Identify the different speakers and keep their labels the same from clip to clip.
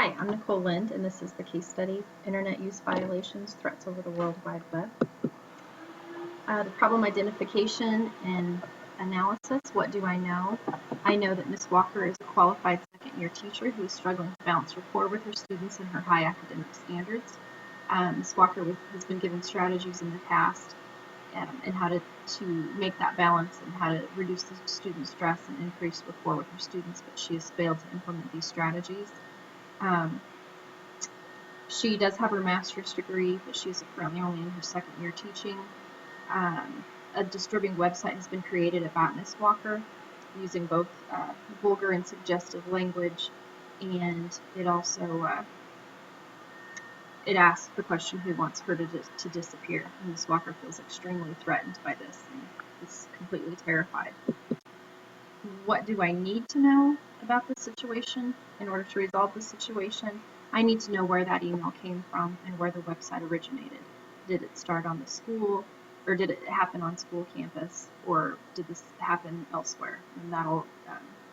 Speaker 1: Hi, I'm Nicole Lind, and this is the case study, Internet Use Violations, Threats Over the World Wide Web. The problem identification and analysis, what do I know? I know that Ms. Walker is a qualified second-year teacher who is struggling to balance rapport with her students and her high academic standards. Ms. Walker has been given strategies in the past and how to make that balance and how to reduce the student stress and increase rapport with her students, but she has failed to implement these strategies. She does have her master's degree, but she's currently only in her second year teaching. A disturbing website has been created about Ms. Walker using both vulgar and suggestive language, and it also it asks the question who wants her to disappear. And Ms. Walker feels extremely threatened by this and is completely terrified. What do I need to know about this situation in order to resolve the situation? I need to know where that email came from and where the website originated. Did it start on the school, or did it happen on school campus, or did this happen elsewhere? And that'll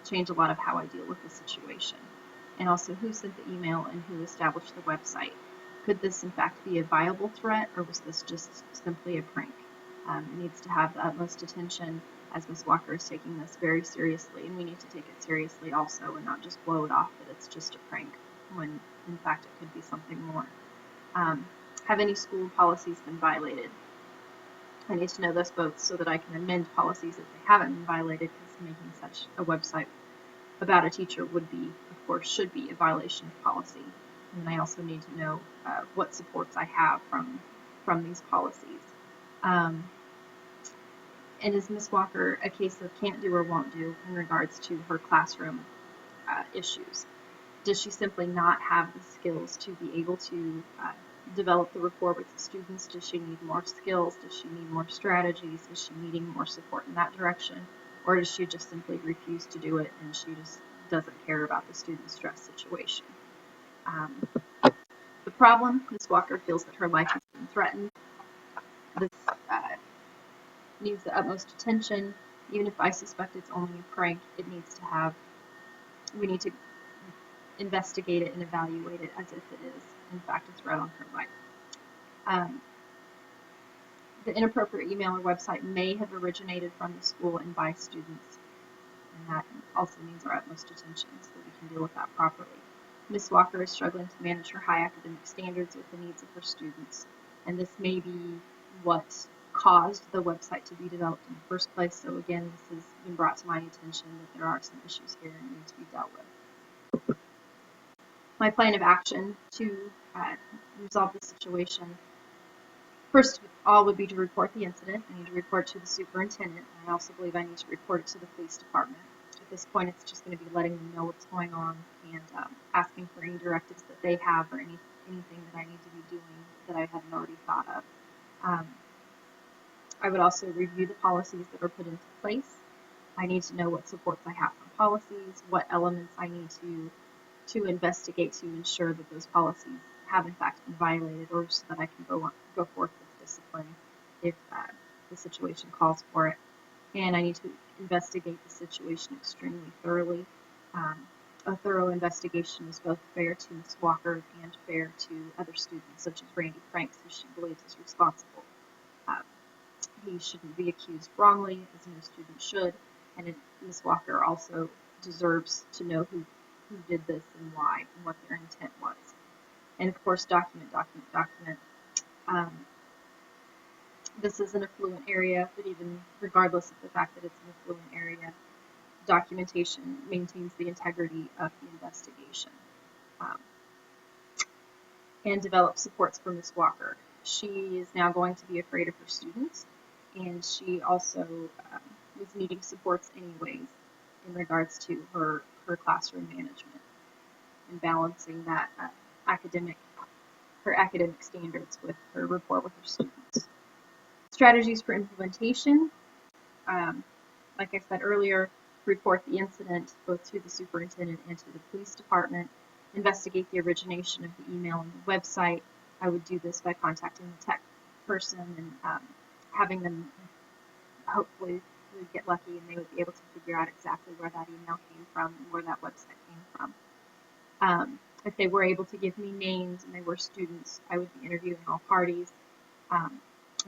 Speaker 1: change a lot of how I deal with the situation. And also, who sent the email and who established the website? Could this in fact be a viable threat, or was this just simply a prank? It needs to have the utmost attention, as Ms. Walker is taking this very seriously, and we need to take it seriously also and not just blow it off that it's just a prank when in fact it could be something more. Have any school policies been violated? I need to know this both so that I can amend policies if they haven't been violated, because making such a website about a teacher would be, of course, should be a violation of policy. And I also need to know what supports I have from these policies. And is Ms. Walker a case of can't do or won't do in regards to her classroom issues? Does she simply not have the skills to be able to develop the rapport with the students? Does she need more skills? Does she need more strategies? Is she needing more support in that direction? Or does she just simply refuse to do it and she just doesn't care about the student stress situation? The problem, Ms. Walker feels that her life has been threatened. This needs the utmost attention. Even if I suspect it's only a prank, we need to investigate it and evaluate it as if it is, in fact, a threat on her life. The inappropriate email or website may have originated from the school and by students, and that also needs our utmost attention so that we can deal with that properly. Ms. Walker is struggling to manage her high academic standards with the needs of her students, and this may be what caused the website to be developed in the first place. So again, this has been brought to my attention that there are some issues here and need to be dealt with. My plan of action to resolve the situation, first of all, would be to report the incident. I need to report to the superintendent. I also believe I need to report it to the police department. At this point, it's just going to be letting them know what's going on and asking for any directives that they have or anything that I need to be doing that I hadn't already thought of. I would also review the policies that are put into place. I need to know what supports I have from policies, what elements I need to investigate to ensure that those policies have in fact been violated, or so that I can go forth with discipline if the situation calls for it. And I need to investigate the situation extremely thoroughly. A thorough investigation is both fair to Ms. Walker and fair to other students, such as Randy Franks, who she believes is responsible. He shouldn't be accused wrongly, as no student should, and Ms. Walker also deserves to know who did this and why, and what their intent was. And of course, document. This is an affluent area, but even regardless of the fact that it's an affluent area, documentation maintains the integrity of the investigation. And develop supports for Ms. Walker. She is now going to be afraid of her students, and she also was needing supports anyways in regards to her classroom management and balancing that her academic standards with her rapport with her students. Strategies for implementation. Like I said earlier, report the incident both to the superintendent and to the police department. Investigate the origination of the email and the website. I would do this by contacting the tech person and having them, hopefully we would get lucky and they would be able to figure out exactly where that email came from and where that website came from. If they were able to give me names and they were students, I would be interviewing all parties and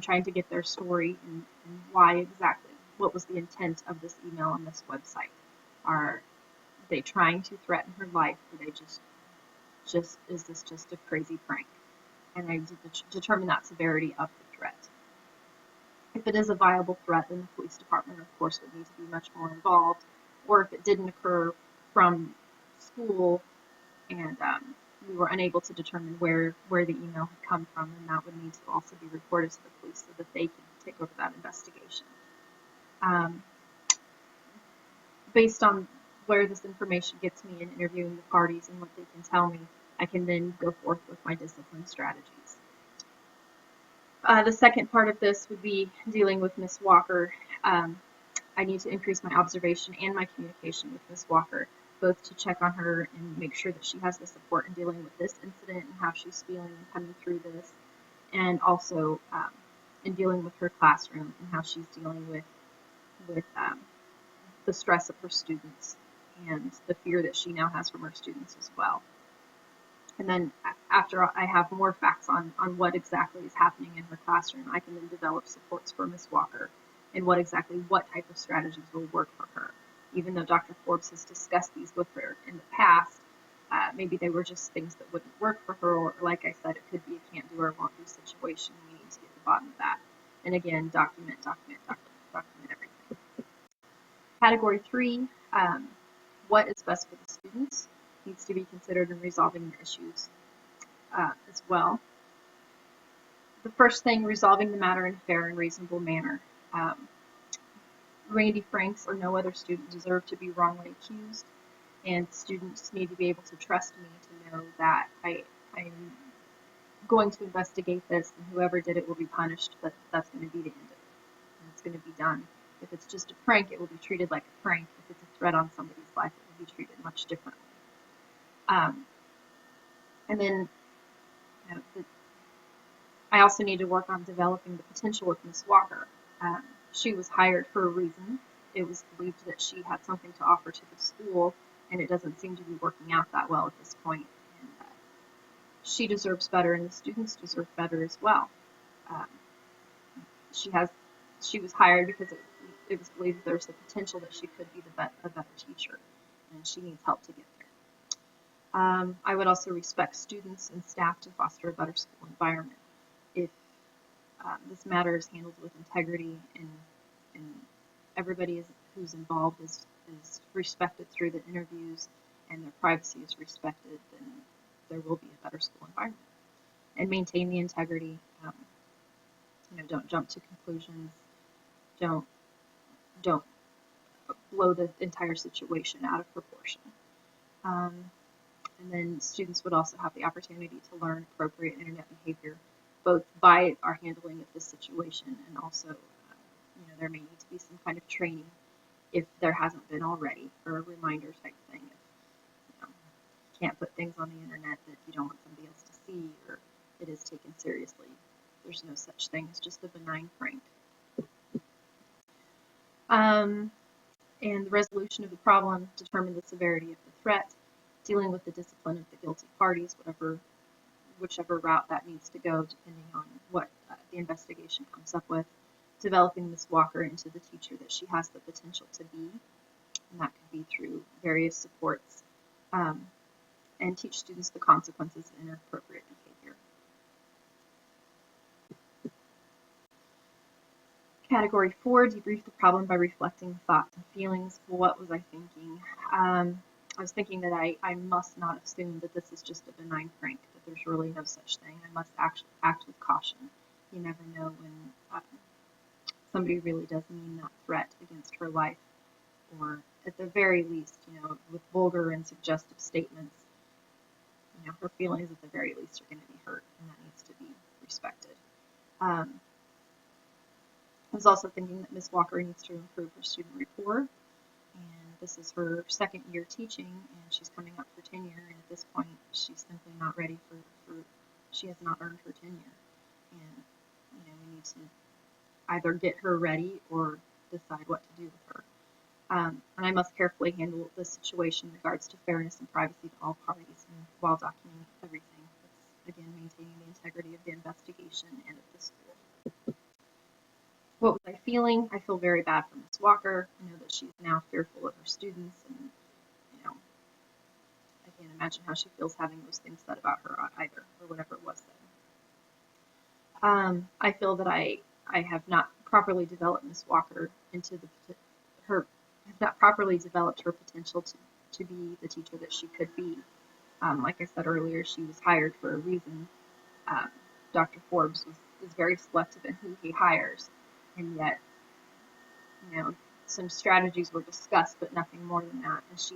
Speaker 1: trying to get their story and why exactly, what was the intent of this email on this website. Are they trying to threaten her life? Or they just is this just a crazy prank? And I determine that severity of the threat. If it is a viable threat, then the police department, of course, would need to be much more involved. Or if it didn't occur from school and we were unable to determine where the email had come from, then that would need to also be reported to the police so that they can take over that investigation. Based on where this information gets me in interviewing the parties and what they can tell me, I can then go forth with my discipline strategies. The second part of this would be dealing with Miss Walker. I need to increase my observation and my communication with Miss Walker, both to check on her and make sure that she has the support in dealing with this incident and how she's feeling and coming through this, and also in dealing with her classroom and how she's dealing with the stress of her students and the fear that she now has from her students as well. And then after I have more facts on what exactly is happening in her classroom, I can then develop supports for Miss Walker and what type of strategies will work for her. Even though Dr. Forbes has discussed these with her in the past, maybe they were just things that wouldn't work for her, or like I said, it could be a can't do or won't do situation. We need to get to the bottom of that. And again, document everything. Category 3, what is best for the students needs to be considered in resolving the issues as well. The first thing, resolving the matter in a fair and reasonable manner. Randy Franks or no other student deserve to be wrongly accused, and students need to be able to trust me to know that I'm going to investigate this, and whoever did it will be punished, but that's going to be the end of it, and it's going to be done. If it's just a prank, it will be treated like a prank. If it's a threat on somebody's life, it will be treated much differently. And then I also need to work on developing the potential with Miss Walker. She was hired for a reason. It was believed that she had something to offer to the school, and it doesn't seem to be working out that well at this point. And she deserves better, and the students deserve better as well. She was hired because it was believed that there's the potential that she could be a better teacher, and she needs help to get there. I would also respect students and staff to foster a better school environment. If this matter is handled with integrity and everybody who's involved is respected through the interviews and their privacy is respected, then there will be a better school environment. And maintain the integrity. Don't jump to conclusions. Don't blow the entire situation out of proportion. And then students would also have the opportunity to learn appropriate internet behavior, both by our handling of this situation and also, there may need to be some kind of training if there hasn't been already, or a reminder type thing. If you can't put things on the internet that you don't want somebody else to see, or it is taken seriously. There's no such thing as just a benign prank. And the resolution of the problem determine the severity of the threat, dealing with the discipline of the guilty parties, whichever route that needs to go, depending on what the investigation comes up with, developing Ms. Walker into the teacher that she has the potential to be, and that could be through various supports, and teach students the consequences of inappropriate behavior. Category 4, debrief the problem by reflecting thoughts and feelings. What was I thinking? I was thinking that I must not assume that this is just a benign prank, that there's really no such thing. I must act with caution. You never know when somebody really does mean that threat against her life, or at the very least, with vulgar and suggestive statements, her feelings at the very least are going to be hurt, and that needs to be respected. I was also thinking that Ms. Walker needs to improve her student rapport, and this is her second year teaching, and she's coming up for tenure, and at this point, she's simply not ready she has not earned her tenure, and we need to either get her ready or decide what to do with her. And I must carefully handle this situation in regards to fairness and privacy to all parties, and while documenting everything. That's, again, maintaining the integrity of the investigation and of the school. What was I feeling? I feel very bad for Miss Walker. I know that she's now fearful of her students, and you know, I can't imagine how she feels having those things said about her either, or whatever it was said. I feel that I have not properly developed Miss Walker into her have not properly developed her potential to be the teacher that she could be. Like I said earlier, she was hired for a reason. Um, Dr. Forbes is very selective in who he hires, and yet, you know, some strategies were discussed, but nothing more than that. And she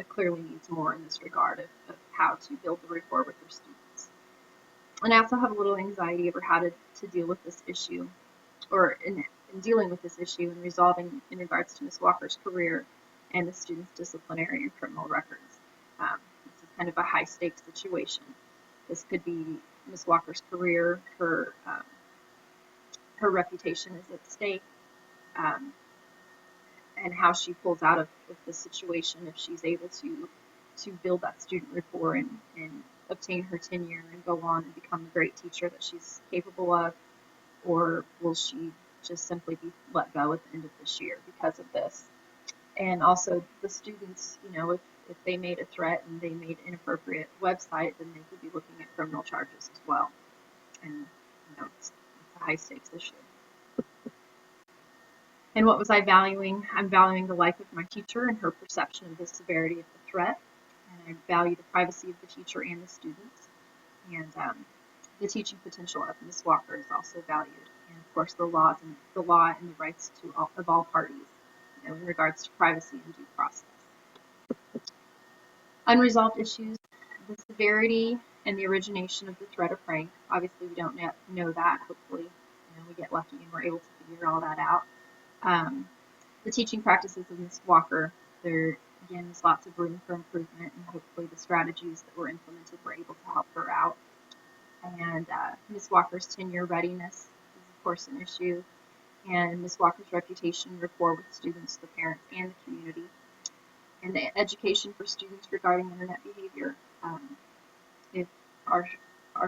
Speaker 1: clearly needs more in this regard of how to build the rapport with her students. And I also have a little anxiety over how to deal with this issue, or in dealing with this issue and resolving in regards to Ms. Walker's career and the student's disciplinary and criminal records. This is kind of a high stakes situation. This could be Ms. Walker's career, her reputation is at stake, and how she pulls out of the situation if she's able to build that student rapport and obtain her tenure and go on and become the great teacher that she's capable of, or will she just simply be let go at the end of this year because of this? And also the students, you know, if they made a threat and they made an inappropriate website, then they could be looking at criminal charges as well. And, you know, it's a high stakes issue. And what was I valuing? I'm valuing the life of my teacher and her perception of the severity of the threat. And I value the privacy of the teacher and the students. And the teaching potential of Ms. Walker is also valued. And of course, the law and the rights of all parties, you know, in regards to privacy and due process. Unresolved issues: the severity and the origination of the threat or prank. Obviously, we don't know that. Hopefully, you know, we get lucky and we're able to figure all that out. The teaching practices of Ms. Walker, there again is lots of room for improvement, and hopefully the strategies that were implemented were able to help her out. And Ms. Walker's tenure readiness is of course an issue, and Ms. Walker's reputation, rapport with students, the parents, and the community, and the education for students regarding internet behavior. If our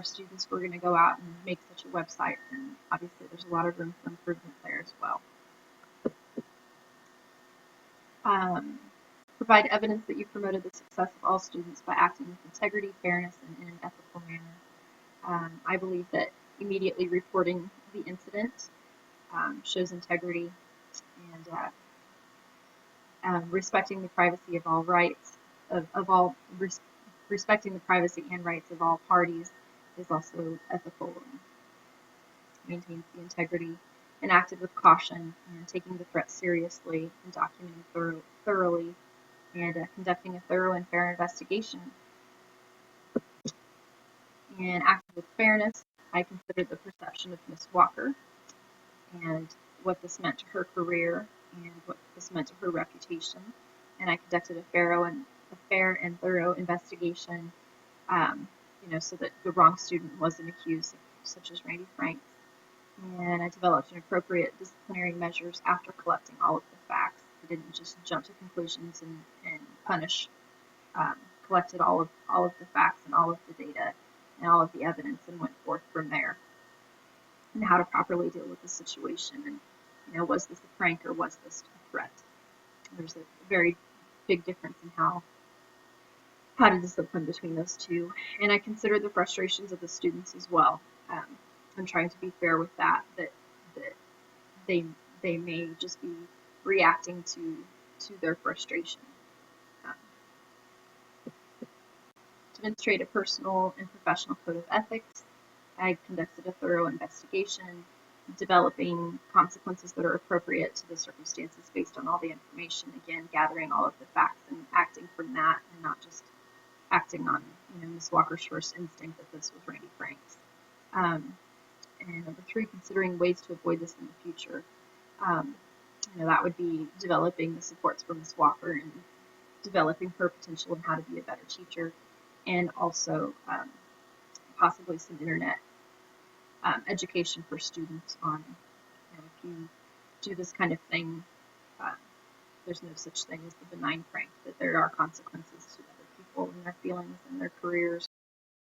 Speaker 1: students were going to go out and make such a website, then obviously there's a lot of room for improvement there as well. Provide evidence that you promoted the success of all students by acting with integrity, fairness, and in an ethical manner. I believe that immediately reporting the incident shows integrity, and respecting the privacy of all rights respecting the privacy and rights of all parties is also ethical and maintains the integrity, and acted with caution and taking the threat seriously and documenting thoroughly and conducting a thorough and fair investigation. And acted with fairness. I considered the perception of Miss Walker and what this meant to her career and what this meant to her reputation, and I conducted a fair and thorough investigation, you know, so that the wrong student wasn't accused, such as Randy Franks. And I developed an appropriate disciplinary measures after collecting all of the facts. I didn't just jump to conclusions and punish. Collected all of the facts and all of the data and all of the evidence and went forth from there. And how to properly deal with the situation, and, you know, was this a prank or was this a threat? There's a very big difference in how to discipline between those two. And I consider the frustrations of the students as well. I'm trying to be fair with that they may just be reacting to their frustration. Demonstrate a personal and professional code of ethics. I conducted a thorough investigation, developing consequences that are appropriate to the circumstances based on all the information. Again, gathering all of the facts and acting from that, and not just acting on, you know, Ms. Walker's first instinct that this was Randy Franks. And number 3, considering ways to avoid this in the future. You know, that would be developing the supports for Ms. Walker and developing her potential and how to be a better teacher, and also possibly some internet education for students on, you know, if you do this kind of thing, there's no such thing as the benign prank, that there are consequences to other people and their feelings and their careers.